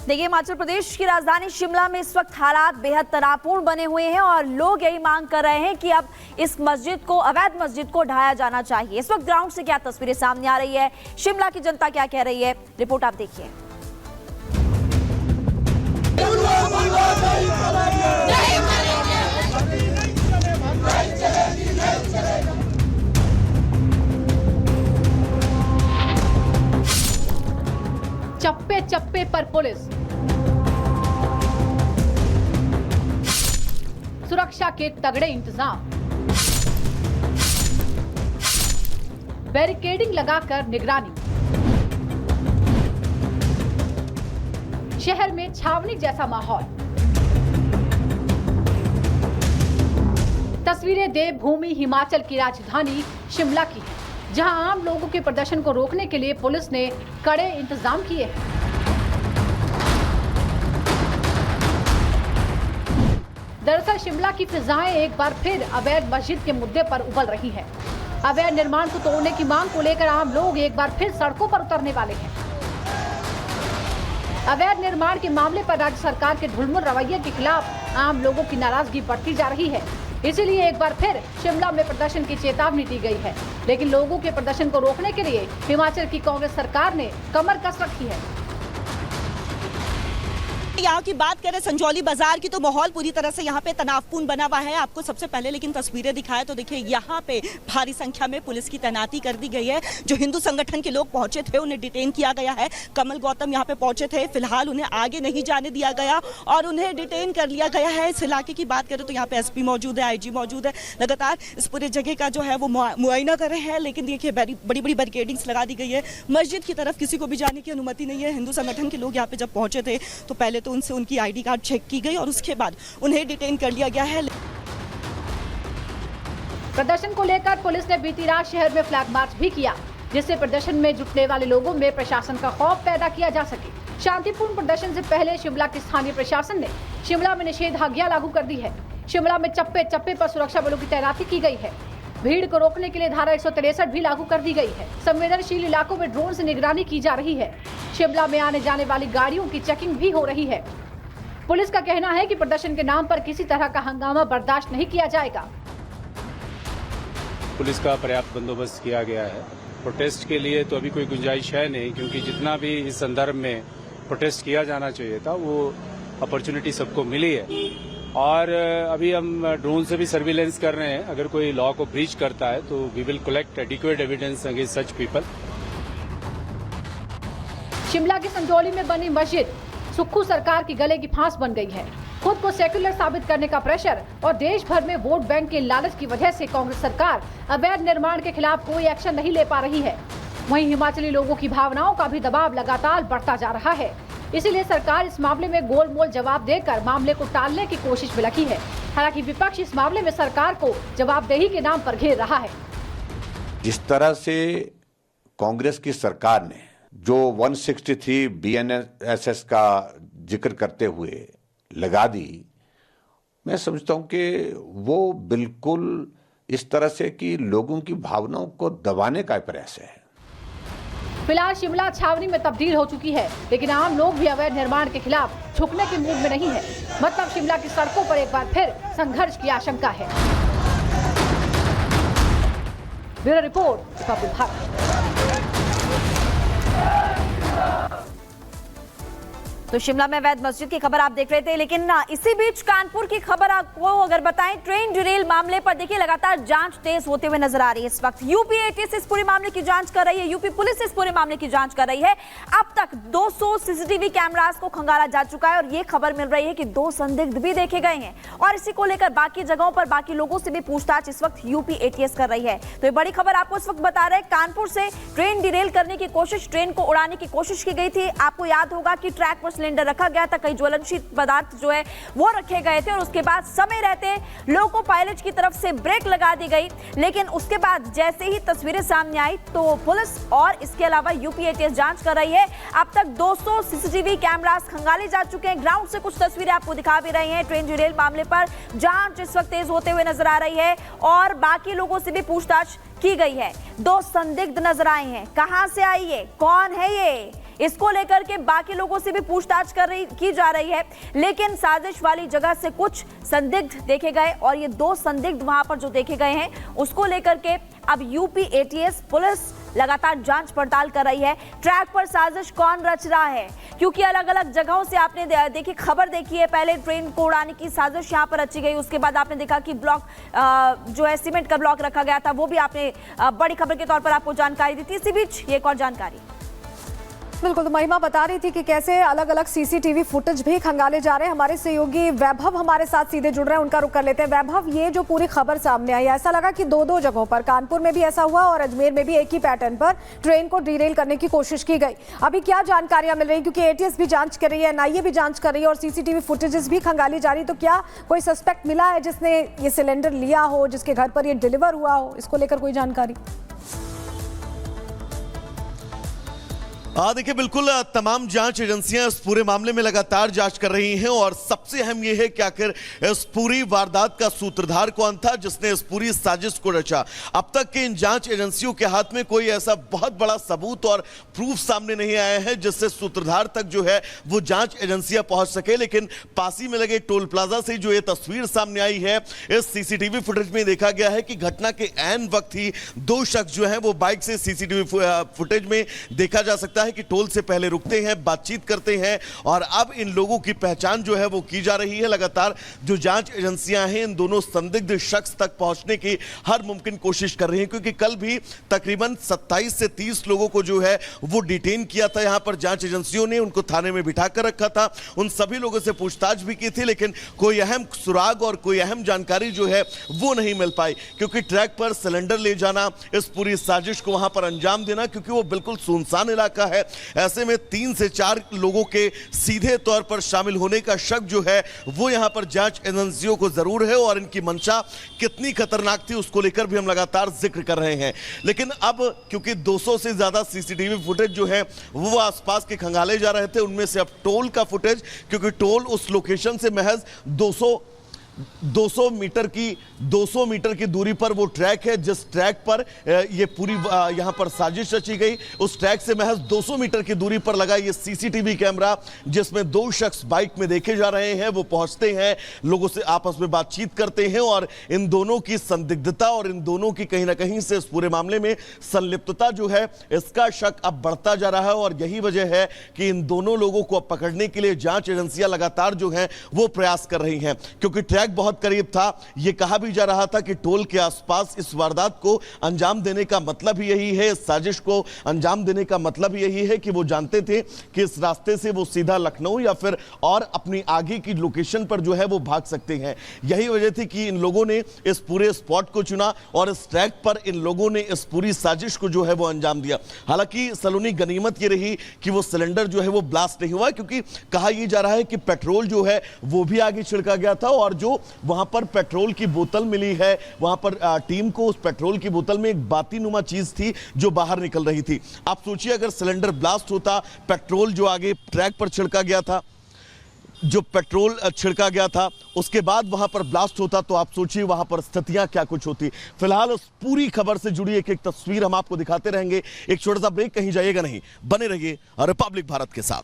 देखिए, हिमाचल प्रदेश की राजधानी शिमला में इस वक्त हालात बेहद तनावपूर्ण बने हुए हैं और लोग यही मांग कर रहे हैं कि अब इस मस्जिद को, अवैध मस्जिद को ढाया जाना चाहिए। इस वक्त ग्राउंड से क्या तस्वीरें सामने आ रही है, शिमला की जनता क्या कह रही है, रिपोर्ट आप देखिए। चप्पे चप्पे पर पुलिस, सुरक्षा के तगड़े इंतजाम, बैरिकेडिंग लगाकर निगरानी, शहर में छावनी जैसा माहौल। तस्वीरें देवभूमि हिमाचल की राजधानी शिमला की है, जहां आम लोगों के प्रदर्शन को रोकने के लिए पुलिस ने कड़े इंतजाम किए हैं। दरअसल शिमला की फिजाएं एक बार फिर अवैध मस्जिद के मुद्दे पर उबल रही हैं। अवैध निर्माण को तोड़ने की मांग को लेकर आम लोग एक बार फिर सड़कों पर उतरने वाले हैं। अवैध निर्माण के मामले पर राज्य सरकार के ढुलमुल रवैये के खिलाफ आम लोगों की नाराजगी बढ़ती जा रही है। इसीलिए एक बार फिर शिमला में प्रदर्शन की चेतावनी दी गई है, लेकिन लोगों के प्रदर्शन को रोकने के लिए हिमाचल की कांग्रेस सरकार ने कमर कस रखी है। यहाँ की बात करें संजौली बाजार की, तो माहौल पूरी तरह से यहाँ पे तनावपूर्ण बना हुआ है। आपको सबसे पहले लेकिन तस्वीरें दिखाएं तो देखिए, यहाँ पे भारी संख्या में पुलिस की तैनाती कर दी गई है। जो हिंदू संगठन के लोग पहुंचे थे उन्हें डिटेन किया गया है। कमल गौतम यहाँ पे पहुंचे थे, फिलहाल उन्हें आगे नहीं जाने दिया गया और उन्हें डिटेन कर लिया गया है। इस इलाके की बात करें तो यहाँ पे SP मौजूद है, IG मौजूद है, लगातार इस पूरे जगह का जो है वो मुआयना कर रहे हैं। लेकिन देखिए बड़ी बड़ी बैरिकेडिंग्स लगा दी गई है। मस्जिद की तरफ किसी को भी जाने की अनुमति नहीं है। हिंदू संगठन के लोग यहाँ पे जब पहुंचे थे तो पहले तो उनसे उनकी ID कार्ड चेक की गई और उसके बाद उन्हें डिटेन कर लिया गया है। प्रदर्शन को लेकर पुलिस ने बीती रात शहर में फ्लैग मार्च भी किया, जिससे प्रदर्शन में जुटने वाले लोगों में प्रशासन का खौफ पैदा किया जा सके। शांतिपूर्ण प्रदर्शन से पहले शिमला के स्थानीय प्रशासन ने शिमला में निषेधाज्ञा लागू कर दी है। शिमला में चप्पे चप्पे पर सुरक्षा बलों की तैनाती की गई है। भीड़ को रोकने के लिए धारा 163 भी लागू कर दी गई है। संवेदनशील इलाकों में ड्रोन से निगरानी की जा रही है। शिमला में आने जाने वाली गाड़ियों की चेकिंग भी हो रही है। पुलिस का कहना है कि प्रदर्शन के नाम पर किसी तरह का हंगामा बर्दाश्त नहीं किया जाएगा। पुलिस का पर्याप्त बंदोबस्त किया गया है। प्रोटेस्ट के लिए तो अभी कोई गुंजाइश है नहीं, क्योंकि जितना भी इस संदर्भ में प्रोटेस्ट किया जाना चाहिए था वो अपॉर्चुनिटी सबको मिली है। और अभी हम ड्रोन से भी सर्विलेंस कर रहे हैं। अगर कोई लॉ को ब्रीच करता है तो we will collect adequate evidence against such people. Shimla की संजौली में बनी मस्जिद सुक्खू सरकार की गले की फांस बन गई है। खुद को सेक्युलर साबित करने का प्रेशर और देश भर में वोट बैंक के लालच की वजह से कांग्रेस सरकार अवैध निर्माण के खिलाफ कोई एक्शन नहीं ले पा रही है। वहीं हिमाचली लोगों की भावनाओं का भी दबाव लगातार बढ़ता जा रहा है। इसीलिए सरकार इस मामले में गोलमोल जवाब देकर मामले को टालने की कोशिश में लगी है। हालांकि विपक्ष इस मामले में सरकार को जवाबदेही के नाम पर घेर रहा है। जिस तरह से कांग्रेस की सरकार ने जो 163 BNSS का जिक्र करते हुए लगा दी, मैं समझता हूं कि वो बिल्कुल इस तरह से कि लोगों की भावनाओं को दबाने का प्रयास है। फिलहाल शिमला छावनी में तब्दील हो चुकी है, लेकिन आम लोग भी अवैध निर्माण के खिलाफ झुकने के मूड में नहीं है। मतलब शिमला की सड़कों पर एक बार फिर संघर्ष की आशंका है। Bureau report, Republic Bharat. तो शिमला में अवैध मस्जिद की खबर आप देख रहे थे, लेकिन इसी बीच कानपुर की खबर आपको अगर बताएं, ट्रेन डिरेल मामले पर देखिए लगातार जांच तेज होते हुए नजर आ रही है। इस वक्त यूपी ATS इस पूरे मामले की जांच कर रही है, यूपी पुलिस इस पूरे मामले की जांच कर रही है। अब तक 200 CCTV कैमरास को खंगाला जा चुका है और ये खबर मिल रही है कि 2 संदिग्ध भी देखे गए हैं और इसी को लेकर बाकी जगहों पर बाकी लोगों से भी पूछताछ इस वक्त यूपी ATS कर रही है। तो ये बड़ी खबर आपको इस वक्त बता रहे हैं, कानपुर से ट्रेन डिरेल करने की कोशिश, ट्रेन को उड़ाने की कोशिश की गई थी। आपको याद होगा कि ट्रैक पर सिलेंडर रखा गया था, कई ज्वलनशील पदार्थ जो है वो रखे गए थे और उसके बाद समय रहते लोको पायलट की तरफ से ब्रेक लगा दी गई। लेकिन उसके बाद जैसे ही तस्वीरें सामने आई तो पुलिस और इसके अलावा यूपी ATS जांच कर रही है। अब तक 200 CCTV कैमरास खंगाले जा चुके हैं। ग्राउंड से कुछ तस्वीरें आपको दिखा भी रही हैं। ट्रेन डिरेल मामले पर जांच इस वक्त तेज होते हुए नजर आ रही है और बाकी लोगों से भी पूछताछ की गई है। 2 संदिग्ध नजर आए हैं। कहां से आई है, कौन है इसको लेकर के बाकी लोगों से भी पूछताछ की जा रही है, लेकिन साजिश वाली जगह से कुछ संदिग्ध देखे गए और ये 2 संदिग्ध वहां पर जो देखे गए हैं उसको लेकर के अब यूपी एटीएस पुलिस लगातार जांच पड़ताल कर रही है। ट्रैक पर साजिश कौन रच रहा है, क्योंकि अलग अलग जगहों से आपने देखी खबर देखी है। पहले ट्रेन को उड़ाने की साजिश यहां पर रची गई, उसके बाद आपने देखा कि ब्लॉक जो है सीमेंट का ब्लॉक रखा गया था, वो भी आपने बड़ी खबर के तौर पर आपको जानकारी दी थी। इसी बीच ये एक और जानकारी बिल्कुल, तो महिमा बता रही थी कि कैसे अलग अलग सीसीटीवी फुटेज भी खंगाले जा रहे हैं। हमारे सहयोगी वैभव हमारे साथ सीधे जुड़ रहे हैं, उनका रुख कर लेते हैं। वैभव, ये जो पूरी खबर सामने आई, ऐसा लगा कि 2 जगहों पर, कानपुर में भी ऐसा हुआ और अजमेर में भी एक ही पैटर्न पर ट्रेन को डिरेल करने की कोशिश की गई। अभी क्या जानकारियां मिल रही, क्योंकि एटीएस भी जांच कर रही है, एनआईए भी जांच कर रही है और सीसीटीवी फुटेजेस भी खंगाली जा रही, तो क्या कोई सस्पेक्ट मिला है जिसने ये सिलेंडर लिया हो, जिसके घर पर ये डिलीवर हुआ हो? इसको लेकर कोई जानकारी? देखिए, बिल्कुल तमाम जांच एजेंसियां इस पूरे मामले में लगातार जांच कर रही हैं और सबसे अहम यह है कि आखिर इस पूरी वारदात का सूत्रधार कौन था जिसने इस पूरी साजिश को रचा। अब तक के इन जांच एजेंसियों के हाथ में कोई ऐसा बहुत बड़ा सबूत और प्रूफ सामने नहीं आया है जिससे सूत्रधार तक जो है वो जांच एजेंसियां पहुंच सके। लेकिन पास ही में लगे टोल प्लाजा से जो ये तस्वीर सामने आई है, इस सीसीटीवी फुटेज में देखा गया है कि घटना के ऐन वक्त ही 2 शख्स जो है वो बाइक से सीसीटीवी फुटेज में देखा जा सकता है कि टोल से पहले रुकते हैं, बातचीत करते हैं और अब इन लोगों की पहचान जो है वो की जा रही है। लगातार जो जांच एजेंसियां हैं इन दोनों संदिग्ध शख्स तक पहुंचने की हर मुमकिन कोशिश कर रही हैं, क्योंकि कल भी तकरीबन 27 से 30 लोगों को जो है वो डिटेन किया था। यहां पर जांच एजेंसियों ने उनको थाने में बिठा कर रखा था, उन सभी लोगों से पूछताछ भी की थी, लेकिन कोई अहम सुराग और कोई अहम जानकारी जो है वो नहीं मिल पाई, क्योंकि ट्रैक पर सिलेंडर ले जाना, इस पूरी साजिश को वहां पर अंजाम देना, क्योंकि वो बिल्कुल सुनसान इलाका है, ऐसे में 3 से 4 लोगों के सीधे तौर पर शामिल होने का शक जो है वो यहां पर जांच एजेंसियों को जरूर है और इनकी मंशा कितनी खतरनाक थी उसको लेकर भी हम लगातार जिक्र कर रहे हैं। लेकिन अब क्योंकि 200 से ज्यादा सीसीटीवी फुटेज जो है वो आसपास के खंगाले जा रहे थे, उनमें से अब टोल का फुटेज, क्योंकि टोल उस लोकेशन से महज 200 मीटर की दूरी पर वो ट्रैक है जिस ट्रैक पर ये पूरी यहां पर साजिश रची गई, उस ट्रैक से महज 200 मीटर की दूरी पर लगा ये सीसीटीवी कैमरा जिसमें 2 शख्स बाइक में देखे जा रहे हैं। वो पहुंचते हैं, लोगों से आपस में बातचीत करते हैं और इन दोनों की संदिग्धता और इन दोनों की कहीं ना कहीं से इस पूरे मामले में संलिप्तता जो है इसका शक अब बढ़ता जा रहा है और यही वजह है कि इन दोनों लोगों को अब पकड़ने के लिए जांच एजेंसियां लगातार जो है वो प्रयास कर रही हैं, क्योंकि ट्रैक बहुत करीब था। यह कहा भी जा रहा था कि टोल के आसपास इस वारदात को अंजाम देने का मतलब ही यही है, इस साजिश को अंजाम देने का मतलब ही यही है कि वो जानते थे कि इस रास्ते से वो सीधा लखनऊ या फिर और अपनी आगे की लोकेशन पर जो है वो भाग सकते हैं। यही वजह थी कि इन लोगों ने इस पूरे स्पॉट को चुना और इस ट्रैक पर इन लोगों ने इस पूरी साजिश को जो है वो अंजाम दिया। हालांकि सलोनी गनीमत ये रही कि वो सिलेंडर जो है वो ब्लास्ट नहीं हुआ, क्योंकि कहा यह जा रहा है कि पेट्रोल जो है वो भी आगे छिड़का गया था और जो वहां पर पेट्रोल की बोतल मिली है, वहां पर टीम को उस पेट्रोल की बोतल में एक बाती नुमा चीज थी जो बाहर निकल रही थी। आप सोचिए अगर सिलेंडर ब्लास्ट होता, पेट्रोल जो आगे ट्रैक पर छिड़का गया था, जो पेट्रोल छिड़का गया था उसके बाद वहां पर ब्लास्ट होता, तो आप सोचिए वहां पर स्थितियां क्या कुछ होती। फिलहाल उस पूरी खबर से जुड़ी एक तस्वीर हम आपको दिखाते रहेंगे। एक छोटा सा ब्रेक, कहीं जाइएगा नहीं, बने रहिए रिपब्लिक भारत के साथ।